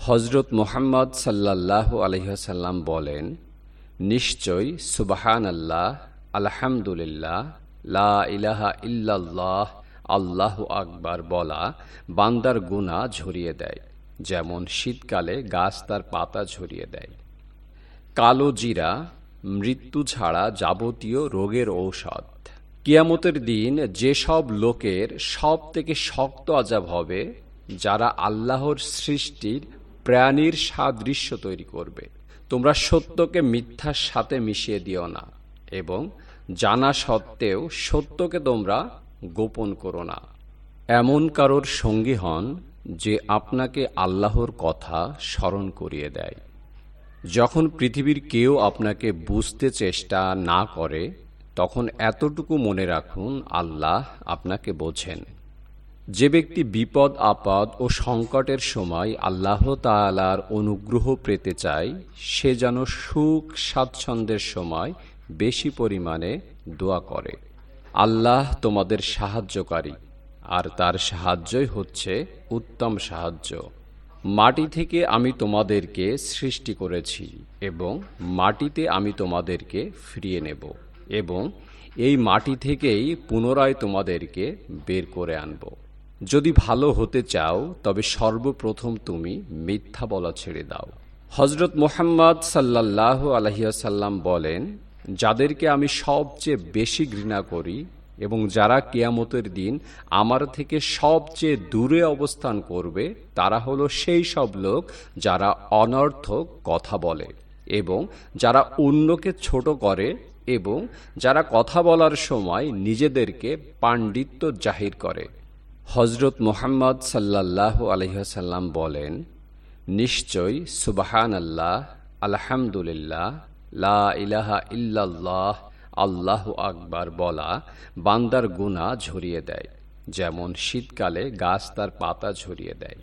হযরত মুহাম্মদ সাল্লাল্লাহু আলাইহি ওয়াসাল্লাম বলেন, নিশ্চয় সুবহানাল্লাহ, আলহামদুলিল্লাহ, লা ইলাহা ইল্লাল্লাহ, আল্লাহু আকবার বলা বান্দার গুনাহ ঝরিয়ে দেয়, যেমন শীতকালে গাছ তার পাতা ঝরিয়ে দেয়। কালো জিরা মৃত্যু ছাড়া যাবতীয় রোগের ঔষধ। কিয়ামতের দিন যেসব লোকের সব থেকে শক্ত আযাব হবে, যারা আল্লাহর সৃষ্টির প্রাণীর সাদৃশ্য তৈরি করবে। তোমরা সত্যকে মিথ্যার সাথে মিশিয়ে দিও না, এবং জানা সত্ত্বেও সত্যকে তোমরা গোপন করো না। এমন কারোর সঙ্গী হন যে আপনাকে আল্লাহর কথা স্মরণ করিয়ে দেয়। যখন পৃথিবীর কেউ আপনাকে বুঝতে চেষ্টা না করে, তখন এতটুকু মনে রাখুন, আল্লাহ আপনাকে বোঝেন। যে ব্যক্তি বিপদ আপদ ও সংকটের সময় আল্লাহ তাআলার অনুগ্রহ পেতে চায়, সে যেন সুখ স্বাচ্ছন্দ্যের সময় বেশি পরিমাণে দোয়া করে। আল্লাহ তোমাদের সাহায্যকারী, আর তার সাহায্যই হচ্ছে উত্তম সাহায্য। মাটি থেকে আমি তোমাদেরকে সৃষ্টি করেছি, এবং মাটিতে আমি তোমাদেরকে ফিরিয়ে নেব, এবং এই মাটি থেকেই পুনরায় তোমাদেরকে বের করে আনব। যদি ভালো হতে চাও, তবে সর্বপ্রথম তুমি মিথ্যা বলা ছেড়ে দাও। হযরত মুহাম্মদ সাল্লাল্লাহু আলাইহি ওয়াসাল্লাম বলেন, যাদেরকে আমি সবচেয়ে বেশি ঘৃণা করি এবং যারা কিয়ামতের দিন আমার থেকে সবচেয়ে দূরে অবস্থান করবে, তারা হলো সেই সব লোক যারা অনর্থক কথা বলে, এবং যারা অন্যকে ছোট করে, এবং যারা কথা বলার সময় নিজেদেরকে পাণ্ডিত্য জাহির করে। হযরত মুহাম্মদ সাল্লাল্লাহু আলাইহি ওয়াসাল্লাম বলেন, নিশ্চয় সুবহানাল্লাহ, আলহামদুলিল্লাহ, লা ইলাহা ইল্লাল্লাহ, আল্লাহু আকবার বলা বান্দার গুনাহ ঝরিয়ে দেয়, যেমন শীতকালে গাছ তার পাতা ঝরিয়ে দেয়।